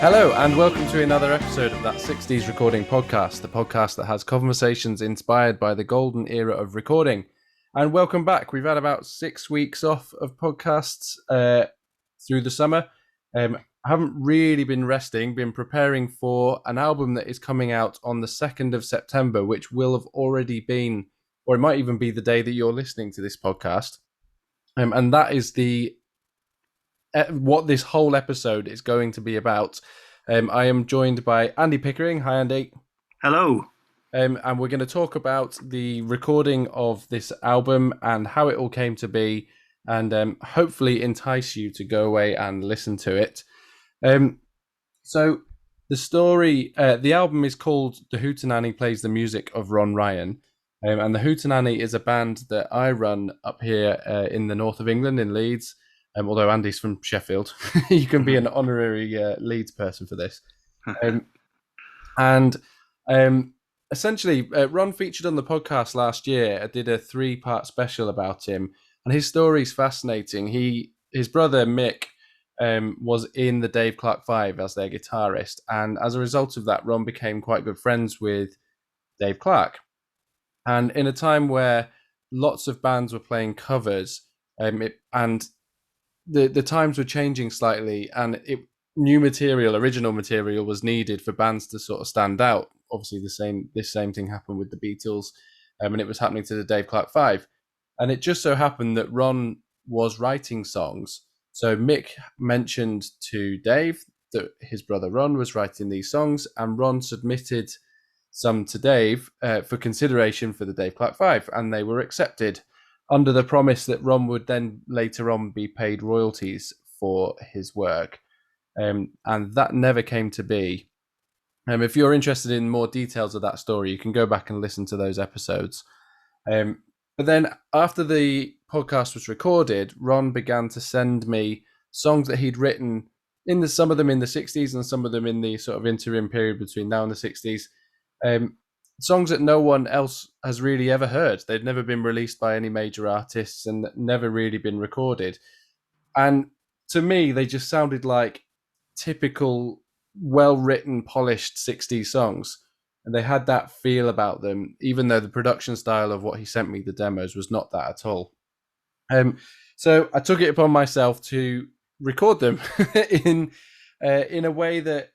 Hello, and welcome to another episode of That 60s Recording Podcast, the podcast that has conversations inspired by the golden era of recording. And welcome back. We've had about 6 weeks off of podcasts through the summer. I haven't really been resting, been preparing for an album that is coming out on the 2nd of September, which will have already been, or it might even be the day that you're listening to this podcast. And that is what this whole episode is going to be about. I am joined by Andy Pickering. Hi, Andy. Hello. And we're going to talk about the recording of this album and how it all came to be, and hopefully entice you to go away and listen to it. So the story, the album is called The Hootenanny Plays the Music of Ron Ryan. And the Hootenanny is a band that I run up here in the north of England, in Leeds. Although Andy's from Sheffield, you can be an honorary Leeds person for this. Essentially, Ron featured on the podcast last year. I did a 3-part special about him, and his story's fascinating. His brother Mick was in the Dave Clark 5 as their guitarist, and as a result of that, Ron became quite good friends with Dave Clark. And in a time where lots of bands were playing covers, the times were changing slightly, and original material was needed for bands to sort of stand out. Obviously, this same thing happened with the Beatles, and it was happening to the Dave Clark 5. And it just so happened that Ron was writing songs. So Mick mentioned to Dave that his brother Ron was writing these songs, and Ron submitted some to Dave for consideration for the Dave Clark 5, and they were accepted, under the promise that Ron would then later on be paid royalties for his work. And that never came to be. If you're interested in more details of that story, you can go back and listen to those episodes. But then after the podcast was recorded, Ron began to send me songs that he'd written, some of them in the 60s and some of them in the sort of interim period between now and the 60s. Songs that no one else has really ever heard. They'd never been released by any major artists and never really been recorded. And to me, they just sounded like typical, well-written, polished 60s songs. And they had that feel about them, even though the production style of what he sent me, the demos, was not that at all. So I took it upon myself to record them in a way that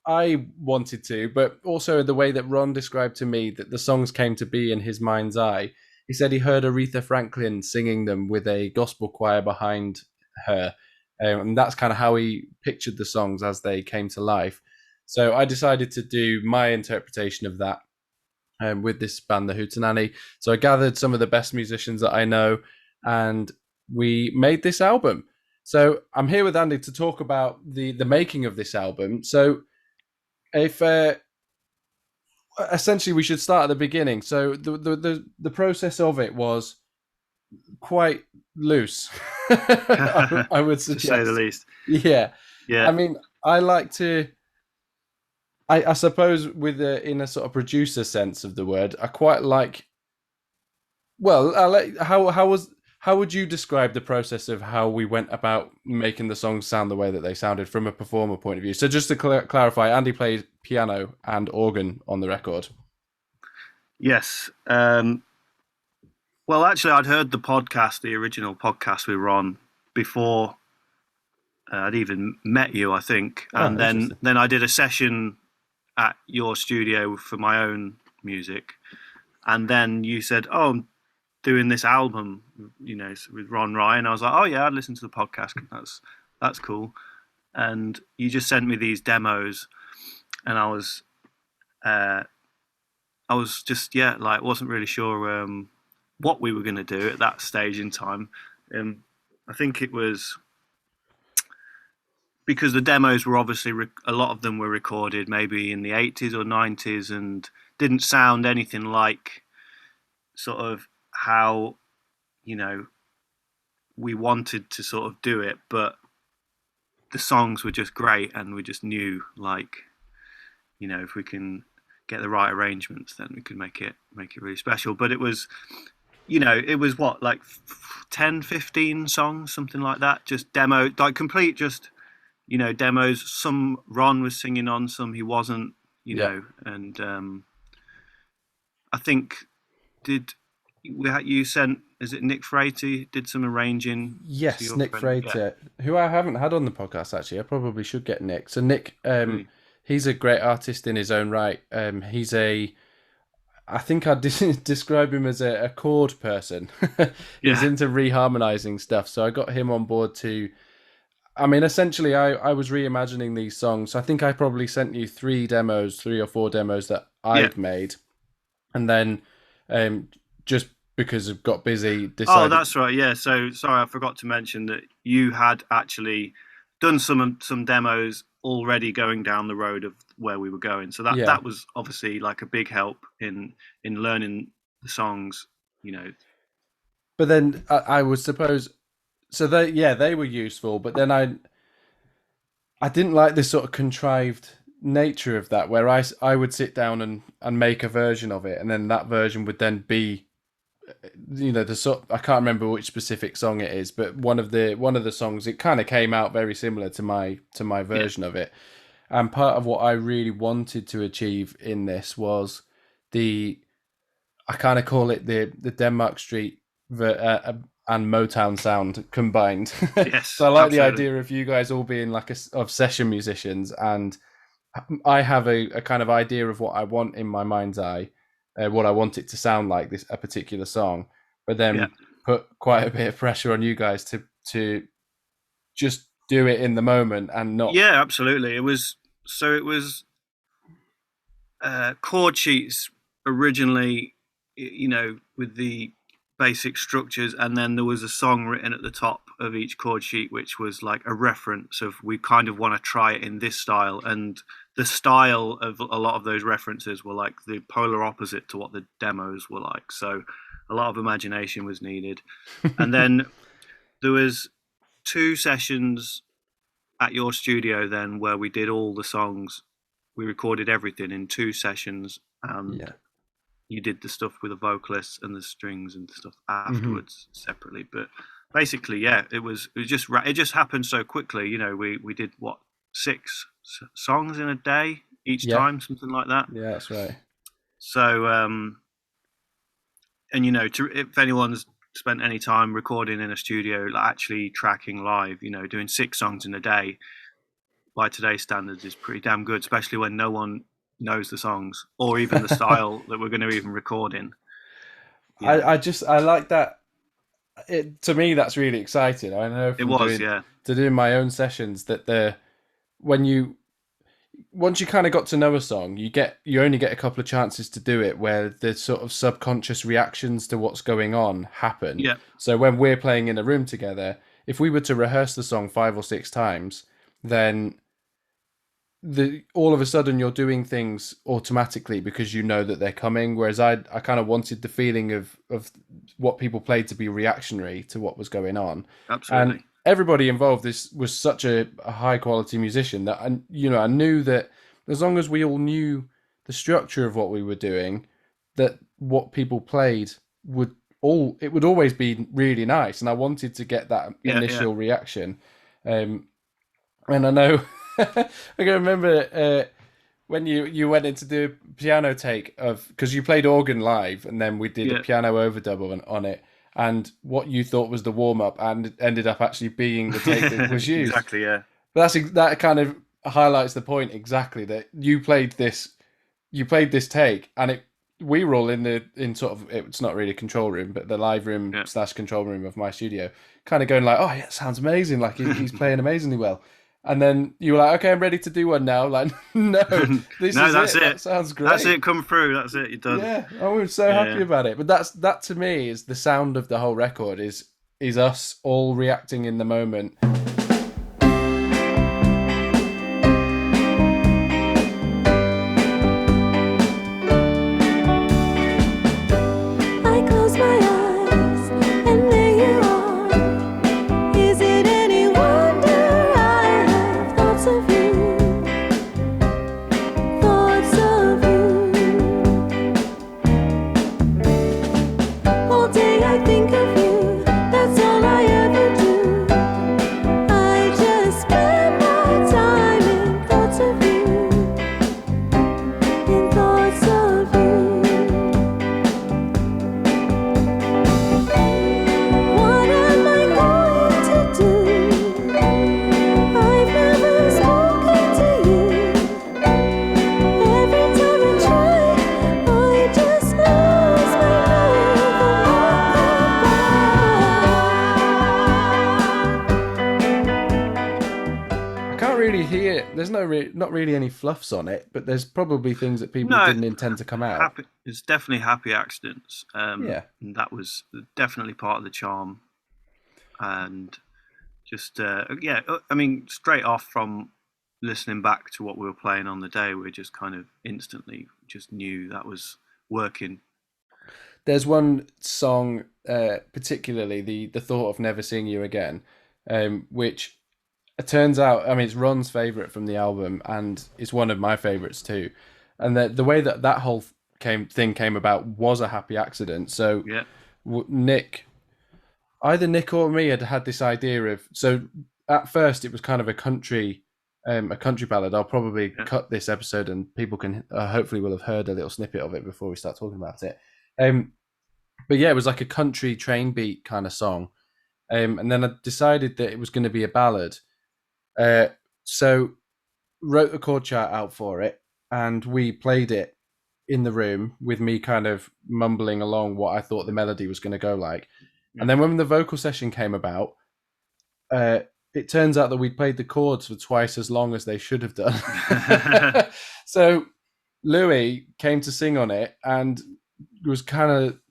I wanted to, but also the way that Ron described to me that the songs came to be in his mind's eye. He said he heard Aretha Franklin singing them with a gospel choir behind her. And that's kind of how he pictured the songs as they came to life. So I decided to do my interpretation of that with this band, the Hootenanny. So I gathered some of the best musicians that I know, and we made this album. So I'm here with Andy to talk about the making of this album. So if essentially we should start at the beginning. So the process of it was quite loose, I would suggest, to say the least. Yeah. Yeah. I mean, I like to. I suppose in a sort of producer sense of the word, I quite like. Well, how would you describe the process of how we went about making the songs sound the way that they sounded from a performer point of view? So just to clarify, Andy played piano and organ on the record. Yes. Well, actually, I'd heard the original podcast with Ron before I'd even met you, I think. And then I did a session at your studio for my own music. And then you said, "Oh, I'm doing this album, with Ron Ryan." I was like, "Oh yeah, I'd listen to the podcast. That's cool." And you just sent me these demos, and I was just wasn't really sure what we were going to do at that stage in time. I think it was because the demos were obviously a lot of them were recorded maybe in the 80s or 90s and didn't sound anything like sort of how we wanted to sort of do it, but the songs were just great, and we just knew if we can get the right arrangements, then we could make it really special. But it was it was what, like 10, 15 songs, something like that, just demo, like complete, just demos. Some Ron was singing on, some he wasn't. Yeah. And I think you sent, is it Nick Frater did some arranging to Yes, your Nick friend? Yeah, Frater, who I haven't had on the podcast actually. I probably should get Nick. So Nick, really. he's a great artist in his own right. I think I'd describe him as a chord person. He's Yeah, into reharmonizing stuff. So I got him on board to, I mean, essentially I was reimagining these songs. So I think I probably sent you 3 or 4 demos that yeah. I'd made. And then just because I've got busy, Oh, decided, that's right. Yeah. So sorry, I forgot to mention that you had actually done some demos already going down the road of where we were going. So that yeah. that was obviously like a big help in learning the songs. But then I would suppose, so they were useful, but then I didn't like this sort of contrived nature of that, where I would sit down and make a version of it, and then that version would then be, the sort, I can't remember which specific song it is, but one of the songs, it kind of came out very similar to my Yeah. version of it. And part of what I really wanted to achieve in this was the, I kind of call it the Denmark Street and Motown sound combined. Yes. So I like the Absolutely. idea of you guys all being like of session musicians, and I have a kind of idea of what I want in my mind's eye, what I want it to sound like, a particular song, but Yeah. then put quite a bit of pressure on you guys to just do it in the moment and not. Yeah. Absolutely. It was chord sheets originally, with the basic structures, and then there was a song written at the top of each chord sheet, which was like a reference of, we kind of want to try it in this style, and the style of a lot of those references were like the polar opposite to what the demos were like. So a lot of imagination was needed. And then there was 2 sessions at your studio then where we did all the songs. We recorded everything in 2 sessions, and Yeah. you did the stuff with the vocalists and the strings and stuff Mm-hmm. afterwards separately. But basically, yeah, it just happened so quickly. We did what, 6 songs in a day each Yeah. time, something like that. Yeah, that's right. So and if anyone's spent any time recording in a studio, like actually tracking live, doing 6 songs in a day by today's standards is pretty damn good, especially when no one knows the songs or even the style that we're going to even record in. I like that. To me, that's really exciting. I know It from was, yeah. doing my own sessions that when you once you kind of got to know a song, you only get a couple of chances to do it, where the sort of subconscious reactions to what's going on happen. Yeah. So when we're playing in a room together, if we were to rehearse the song 5 or 6 times, then all of a sudden you're doing things automatically because you know that they're coming. Whereas I kind of wanted the feeling of what people played to be reactionary to what was going on. Absolutely. And everybody involved, this was such a high quality musician that I knew that as long as we all knew the structure of what we were doing, that what people played it would always be really nice. And I wanted to get that initial reaction. And I know I can remember when you went in to do a piano take of, because you played organ live and then we did a piano overdub on it, and what you thought was the warm up and ended up actually being the take that was used. Exactly, yeah. But that kind of highlights the point exactly, that you played this take, and we were all in sort of, it's not really a control room, but the live room / control room of my studio, kind of going like, oh yeah, it sounds amazing, like he's playing amazingly well. And then you were like, okay, I'm ready to do one now. Like, no, that's it. That sounds great. That's it. Come through. That's it. You're done. Yeah, I was so happy about it. But that to me is the sound of the whole record. Is us all reacting in the moment. there's not really any fluffs on it, but there's probably things that people No, didn't intend to come out. happy. It's definitely happy accidents. Yeah. And that was definitely part of the charm. And just yeah, I mean, straight off from listening back to what we were playing on the day, we just kind of instantly just knew that was working. There's one song, particularly the thought of never seeing you again, which it turns out, I mean, it's Ron's favorite from the album, and it's one of my favorites too. And the way that whole thing came about was a happy accident. So Yeah, either Nick or me had this idea of, so at first it was kind of a country ballad. I'll probably cut this episode and people can hopefully will have heard a little snippet of it before we start talking about it. But yeah, it was like a country train beat kind of song. And then I decided that it was going to be a ballad. So wrote the chord chart out for it, and we played it in the room with me kind of mumbling along what I thought the melody was going to go like. And then when the vocal session came about, it turns out that we'd played the chords for twice as long as they should have done. So Louis came to sing on it and was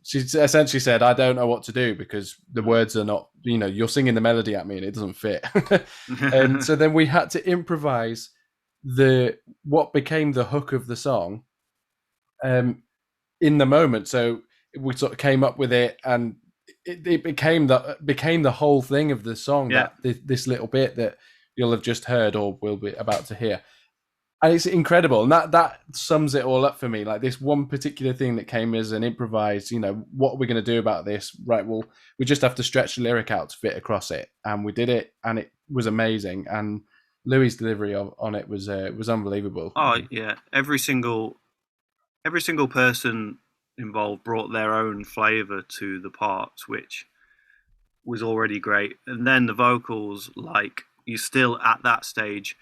she essentially said, I don't know what to do because the words are not, you're singing the melody at me and it doesn't fit. And so then we had to improvise what became the hook of the song in the moment. So we sort of came up with it, and it became the whole thing of the song. Yeah. That this little bit that you'll have just heard or will be about to hear. And it's incredible, and that sums it all up for me. Like this one particular thing that came as an improvised, what are we going to do about this? Right, well, we just have to stretch the lyric out to fit across it, and we did it, and it was amazing. And Louis' delivery on it was unbelievable. Oh yeah, every single person involved brought their own flavour to the parts, which was already great. And then the vocals, like you're still at that stage,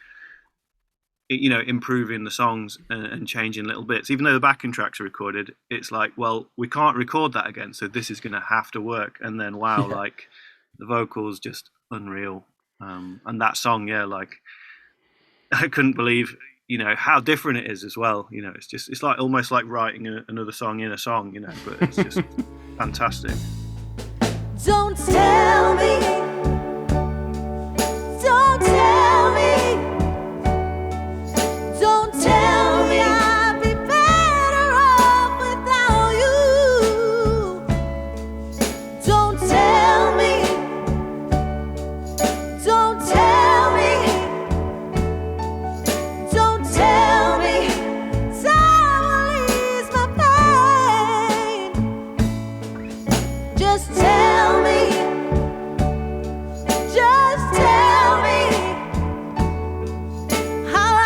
improving the songs and changing little bits. Even though the backing tracks are recorded, it's like, well, we can't record that again, so this is going to have to work. And then like the vocals just unreal. And that song, like I couldn't believe how different it is as well. It's like almost like writing another song in a song, but it's just fantastic. Don't tell me, don't tell me, don't tell me I'd be better off without you. Don't tell me, don't tell me, don't tell me, time will ease my pain. Just tell me, just tell me how I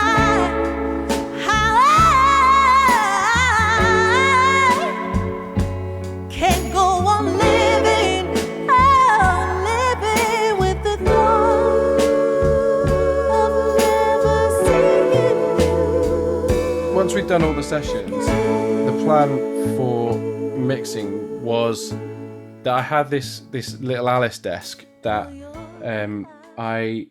can't go on living with the thought of never seeing you. Once we'd done all the sessions, the plan for mixing was that I had this little Alice desk that I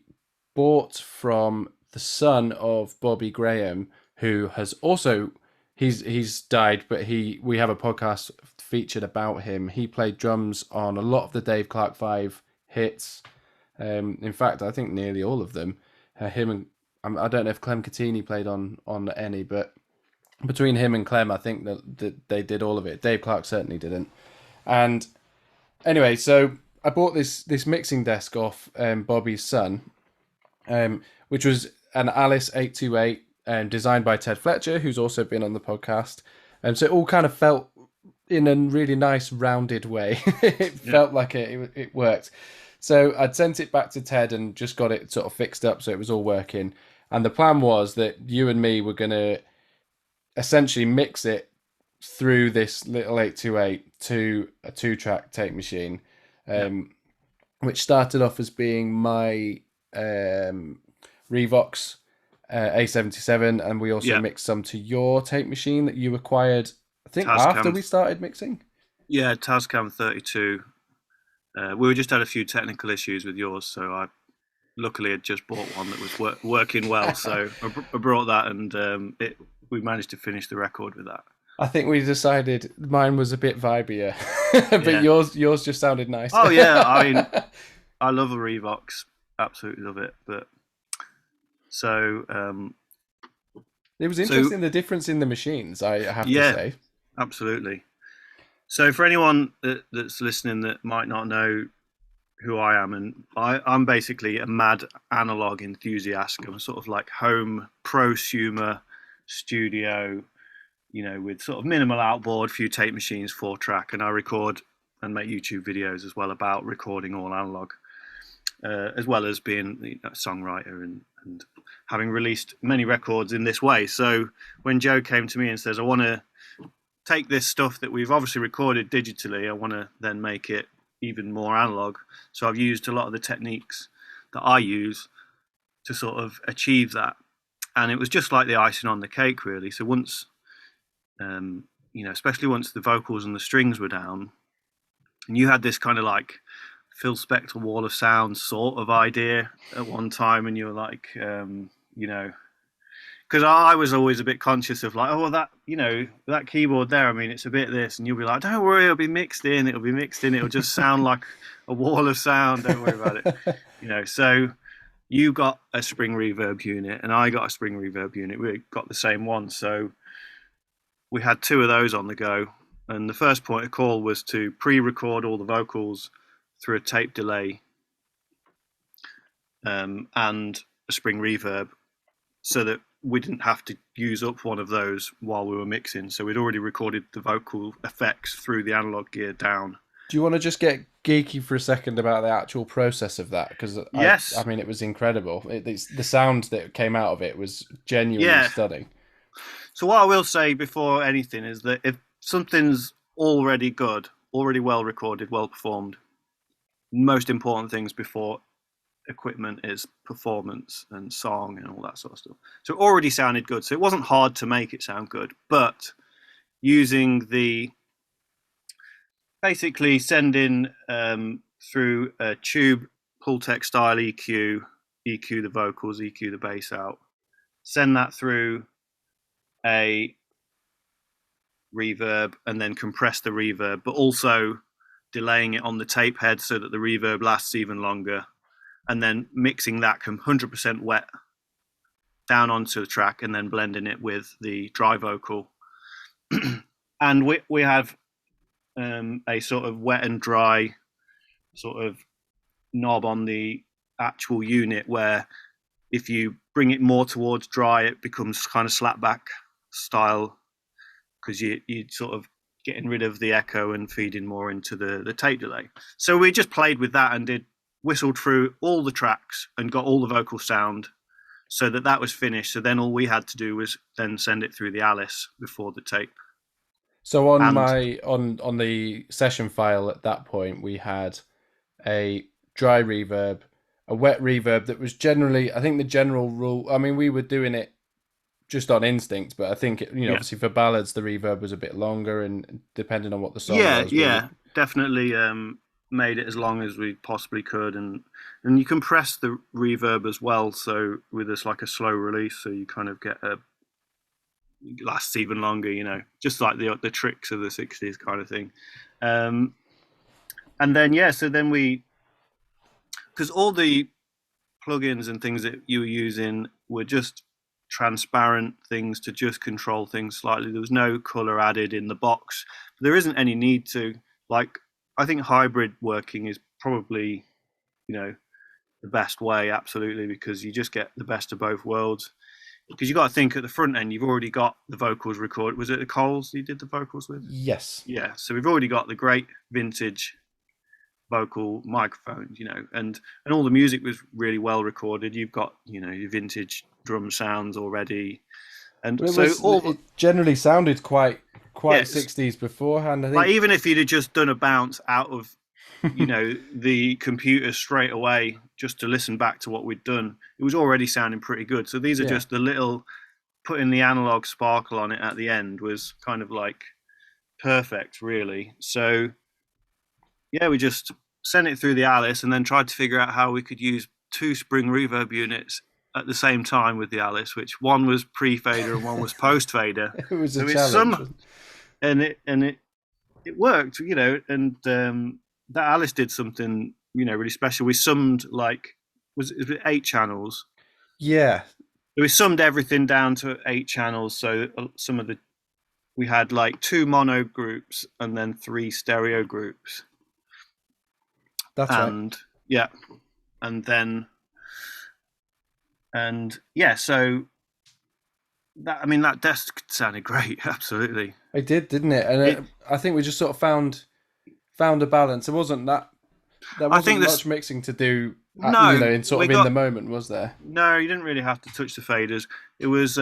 bought from the son of Bobby Graham, who has also he's died, but we have a podcast featured about him. He played drums on a lot of the Dave Clark 5 hits. In fact, I think nearly all of them. Him and I don't know if Clem Catini played on any, but between him and Clem, I think that they did all of it. Dave Clark certainly didn't. And anyway, so I bought this mixing desk off Bobby's son, which was an Alice 828 designed by Ted Fletcher, who's also been on the podcast. So it all kind of felt in a really nice rounded way. It felt like it worked. So I'd sent it back to Ted and just got it sort of fixed up so it was all working. And the plan was that you and me were going to essentially mix it through this little 828 to a 2-track tape machine, which started off as being my Revox A77, and we also mixed some to your tape machine that you acquired, I think, Tascam. After we started mixing. Yeah, Tascam 32. We just had a few technical issues with yours, so I luckily I'd just bought one that was working well, so I brought that, and we managed to finish the record with that. I think we decided mine was a bit vibier, but Yeah. yours just sounded nice. Oh yeah, I mean, I love a Revox, absolutely love it. But so it was interesting the difference in the machines. I have to say, absolutely. So for anyone that's listening that might not know who I am, and I'm basically a mad analog enthusiast. I'm sort of like home prosumer studio, with sort of minimal outboard, few tape machines, 4-track, and I record and make YouTube videos as well about recording all analog, as well as being a songwriter and having released many records in this way. So when Joe came to me and says, I want to take this stuff that we've obviously recorded digitally, I want to then make it even more analog. So I've used a lot of the techniques that I use to sort of achieve that. And it was just like the icing on the cake, really. So once, especially once the vocals and the strings were down, and you had this kind of like Phil Spector wall of sound sort of idea at one time, and you were like, because I was always a bit conscious of like, oh, that that keyboard there, I mean, it's a bit this, and you'll be like, don't worry, it'll be mixed in, it'll just sound like a wall of sound, don't worry about it. So you got a spring reverb unit and I got a spring reverb unit. We got the same one, so we had two of those on the go, and the first point of call was to pre-record all the vocals through a tape delay and a spring reverb, so that we didn't have to use up one of those while we were mixing. So we'd already recorded the vocal effects through the analog gear down. Do you want to just get geeky for a second about the actual process of that? Because yes, I mean, it was incredible. It's the sound that came out of it was genuinely stunning. So what I will say before anything is that if something's already good, already well recorded, well performed, most important things before equipment is performance and song and all that sort of stuff. So it already sounded good. So it wasn't hard to make it sound good, but using basically sending through a tube Pultec style EQ the vocals, EQ the bass out, send that through a reverb and then compress the reverb, but also delaying it on the tape head so that the reverb lasts even longer, and then mixing that 100% wet down onto the track and then blending it with the dry vocal. And we have a sort of wet and dry sort of knob on the actual unit, where if you bring it more towards dry, it becomes kind of slapback style, because you sort of getting rid of the echo and feeding more into the tape delay. So we just played with that and whistled through all the tracks and got all the vocal sound, so that was finished. So then all we had to do was then send it through the Alice before the tape. So on the session file at that point, we had a dry reverb, a wet reverb that was generally, I think the general rule, I mean, we were doing it just on instinct, but I think, obviously for ballads, the reverb was a bit longer, and depending on what the song was. Yeah, definitely made it as long as we possibly could. And you compress the reverb as well, so with this like a slow release, so you kind of get lasts even longer, just like the tricks of the 60s kind of thing. And then so then because all the plugins and things that you were using were just transparent things to just control things slightly. There was no color added in the box. There isn't any need to. Like, I think hybrid working is probably the best way, absolutely, because you just get the best of both worlds. Because you got to think, at the front end, you've already got the vocals recorded. Was it the Coles you did the vocals with? Yes. Yeah. So we've already got the great vintage vocal microphones, and all the music was really well recorded. You've got, your vintage drum sounds already. And it generally sounded quite 60s beforehand, I think. Like, even if you'd have just done a bounce out of the computer straight away just to listen back to what we'd done, it was already sounding pretty good. So these are just the little putting the analog sparkle on it at the end was kind of like perfect, really. So we just sent it through the Alice and then tried to figure out how we could use 2 spring reverb units at the same time with the Alice, which one was pre-fader and one was post-fader. It was a So challenge. it worked, and that Alice did something, really special. We summed was it 8 channels? Yeah, We summed everything down to 8 channels. So we had 2 mono groups and then 3 stereo groups. that's and right. yeah, and then so that desk sounded great. Absolutely. It did, didn't it? And I think we just sort of found a balance. It wasn't that there I wasn't think much mixing to do, no, in sort of in the moment, was there? No, you didn't really have to touch the faders. It was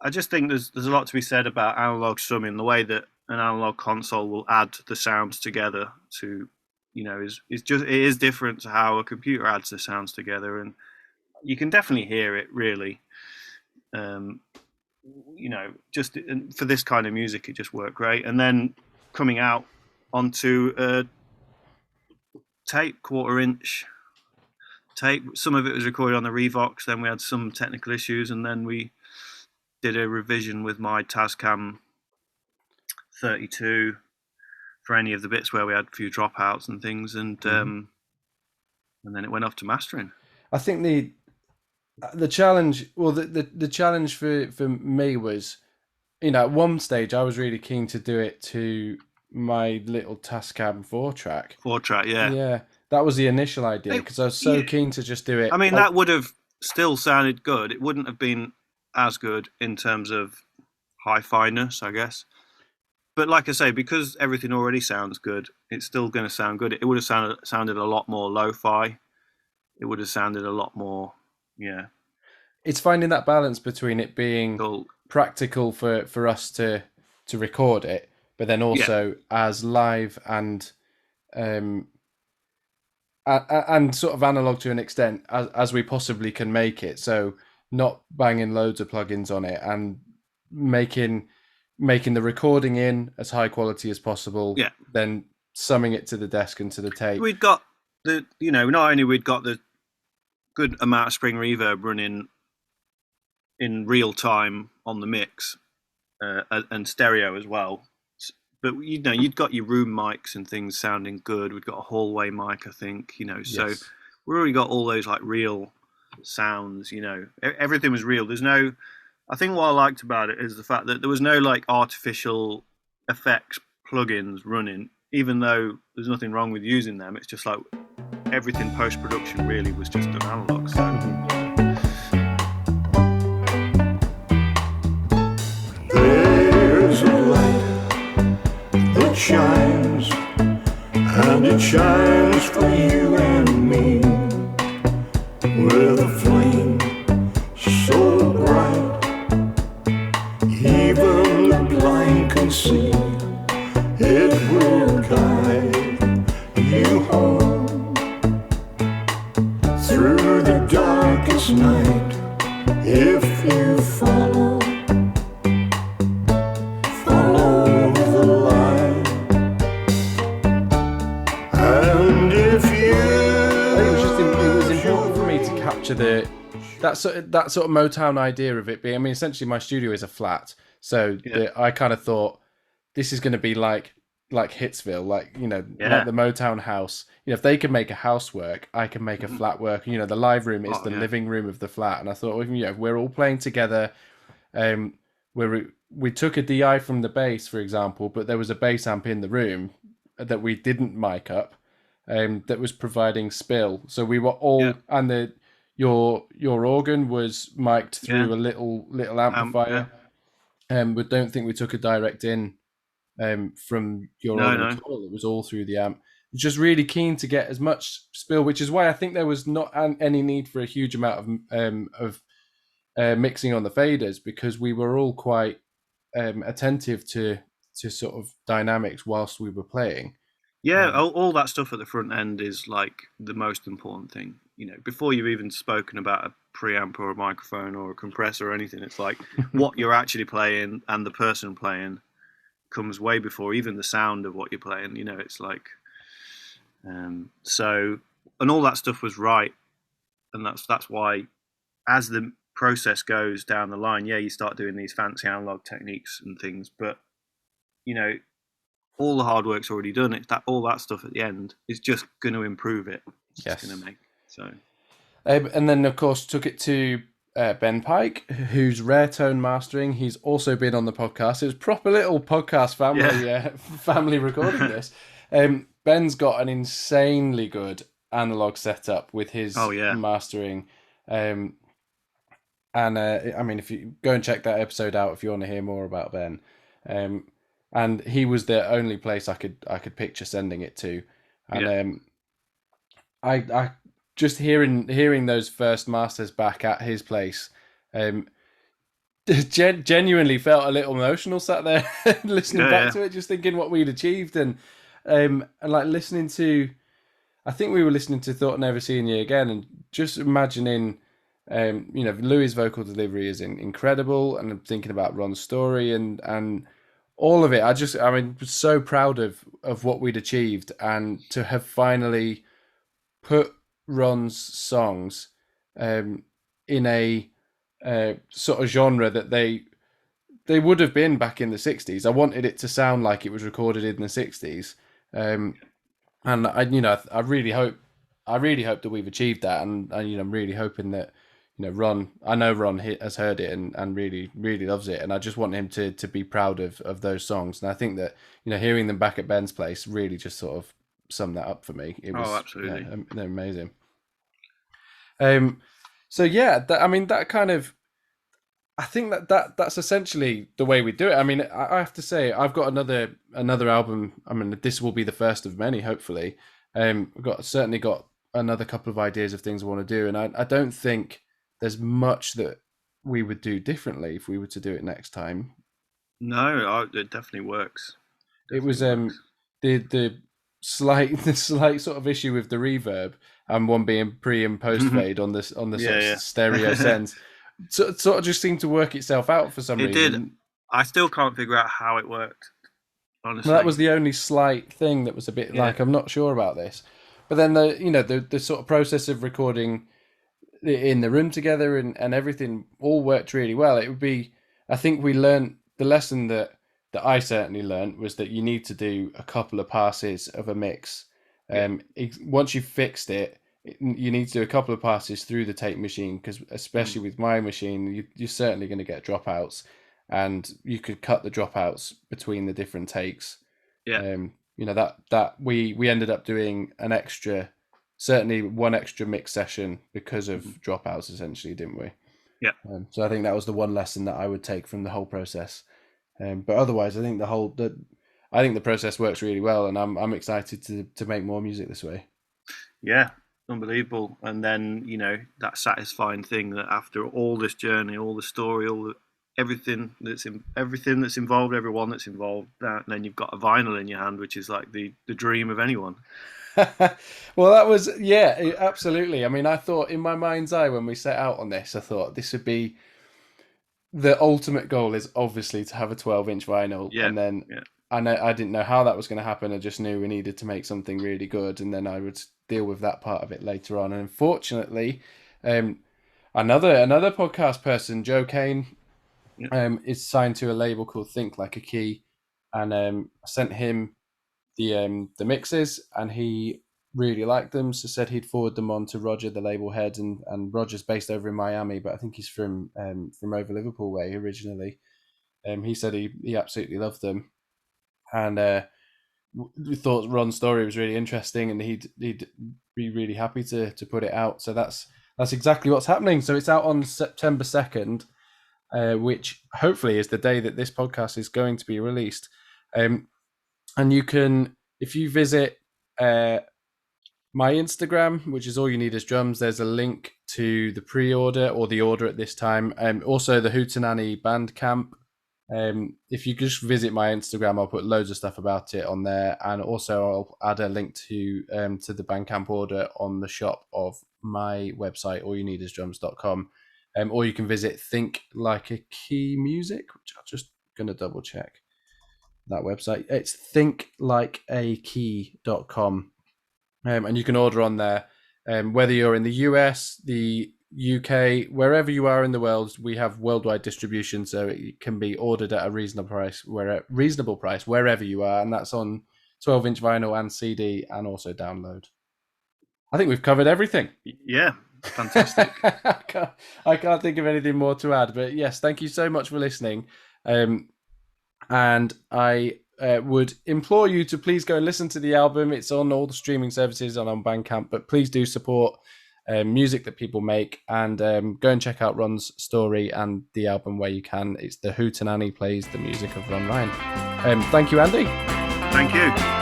I just think there's a lot to be said about analog summing, the way that an analog console will add the sounds together to, it is different to how a computer adds the sounds together, and you can definitely hear it really. Just for this kind of music, it just worked great. And then coming out onto a tape, 1/4-inch tape. Some of it was recorded on the Revox. Then we had some technical issues, and then we did a revision with my Tascam 32 for any of the bits where we had a few dropouts and things, and then it went off to mastering. I think the challenge, well, the challenge for me was, at one stage I was really keen to do it to my little Tascam 4-track. 4-track, yeah. Yeah, that was the initial idea, because I was so keen to just do it. I mean, that would have still sounded good. It wouldn't have been as good in terms of hi-fi-ness, I guess. But like I say, because everything already sounds good, it's still going to sound good. It would have sounded a lot more lo-fi. It would have sounded a lot more, yeah. It's finding that balance between it being practical for us to record it, but then also as live and sort of analog to an extent as we possibly can make it. So not banging loads of plugins on it, and making the recording in as high quality as possible. Yeah. Then summing it to the desk and to the tape. We'd got not only we'd got the good amount of spring reverb running in real time on the mix, and stereo as well. But you'd got your room mics and things sounding good. We'd got a hallway mic, I think. So we already got all those real sounds. Everything was real. There's no. I think what I liked about it is the fact that there was no artificial effects plugins running, even though there's nothing wrong with using them. It's just everything post-production really was just done analog. So. There's a light that shines, and it shines for you and me, with a flame so bright, even the blind can see. It will guide you home through the darkest night if you follow the light. And if you, It was important for me to capture that sort of Motown idea of it being. I mean, essentially, my studio is a flat, so I kind of thought this is going to be like Hitsville, like the Motown house. If they can make a house work, I can make a flat work. The live room is the living room of the flat, and I thought, if we're all playing together, we took a DI from the bass, for example, but there was a bass amp in the room that we didn't mic up, that was providing spill. So we were all, and your organ was mic'd through a little amplifier, but don't think we took a direct in from your organ at all. It was all through the amp. Just really keen to get as much spill, which is why I think there was not any need for a huge amount of mixing on the faders, because we were all quite attentive to sort of dynamics whilst we were playing. All that stuff at the front end is the most important thing. Before you've even spoken about a preamp or a microphone or a compressor or anything, it's what you're actually playing and the person playing comes way before even the sound of what you're playing. It's so all that stuff was right, and that's why, as the process goes down the line, yeah, you start doing these fancy analog techniques and things, but you know, all the hard work's already done. It's that all that stuff at the end is just going to improve it. It's just going to make so. And then, of course, took it to Ben Pike, who's rare tone mastering. He's also been on the podcast. It was proper little podcast family family recording this. Ben's got an insanely good analog setup with his mastering. And I mean, if you go and check that episode out if you want to hear more about Ben. And he was the only place I could picture sending it to. And I just hearing those first masters back at his place, genuinely felt a little emotional sat there listening back to it, just thinking what we'd achieved, and like listening to, I think we were listening to Thought Never Seeing You Again, and just imagining, Louis' vocal delivery is incredible, and I'm thinking about Ron's story and all of it. I was so proud of what we'd achieved, and to have finally put Ron's songs in a sort of genre that they would have been back in the 60s. I wanted it to sound like it was recorded in the 60s, and I really hope that we've achieved that, and I'm really hoping that Ron, I know Ron has heard it and really loves it, and I just want him to be proud of those songs. And I think that hearing them back at Ben's place really just sort of summed that up for me. It was absolutely, they're amazing. So yeah, that kind of, I think that's essentially the way we do it. I mean, I have to say, I've got another album. I mean, this will be the first of many, hopefully. We've certainly got another couple of ideas of things I want to do, and I don't think there's much that we would do differently if we were to do it next time. No, it definitely works. It was the slight sort of issue with the reverb, and one being pre and post fade on the sort of stereo sense. Sort of just seemed to work itself out for some reason. It did. I still can't figure out how it worked, honestly. Well, that was the only slight thing that was a bit like, I'm not sure about this. But then the sort of process of recording in the room together and everything all worked really well. It would be, I think we learned the lesson that I certainly learned was that you need to do a couple of passes of a mix. Once you've fixed it, you need to do a couple of passes through the tape machine, because especially with my machine, you're certainly going to get dropouts, and you could cut the dropouts between the different takes. That we ended up doing certainly one extra mix session because of dropouts, essentially, didn't we? So I think that was the one lesson that I would take from the whole process. But otherwise, I think the process works really well, and I'm excited to make more music this way. Yeah, unbelievable. And then that satisfying thing that after all this journey, all the story, everything that's involved, everyone that's involved, and then you've got a vinyl in your hand, which is like the dream of anyone. Well, that was absolutely. I mean, I thought in my mind's eye when we set out on this, I thought this would be the ultimate goal, is obviously to have a 12-inch vinyl, and then I didn't know how that was going to happen. I just knew we needed to make something really good, and then I would deal with that part of it later on. And unfortunately, another podcast person, Joe Kane, is signed to a label called Think Like a Key, and I sent him the mixes, and he really liked them, so said he'd forward them on to Roger, the label head, and Roger's based over in Miami, but I think he's from over Liverpool way originally. He said he absolutely loved them, and we thought Ron's story was really interesting, and he'd be really happy to put it out. So that's exactly what's happening. So it's out on September 2nd, which hopefully is the day that this podcast is going to be released. And you can, if you visit my Instagram, which is All You Need Is Drums, there's a link to the pre-order or the order at this time. Also the Hootenanny Bandcamp. If you just visit my Instagram, I'll put loads of stuff about it on there, and also I'll add a link to the Bandcamp order on the shop of my website, allyouneedisdrums.com. Or you can visit Think Like a Key Music, which I'm just gonna double check that website. It's thinklikeakey.com. And you can order on there. Whether you're in the US, the UK, wherever you are in the world, we have worldwide distribution, so it can be ordered at a reasonable price wherever you are, and that's on 12-inch vinyl and CD, and also download. I think we've covered everything. Yeah, fantastic. I can't think of anything more to add, but yes, thank you so much for listening. And I would implore you to please go and listen to the album. It's on all the streaming services and on Bandcamp, but please do support music that people make, and go and check out Ron's story and the album where you can. It's the Hootenanny plays the music of Ron Ryan. Thank you, Andy. Thank you.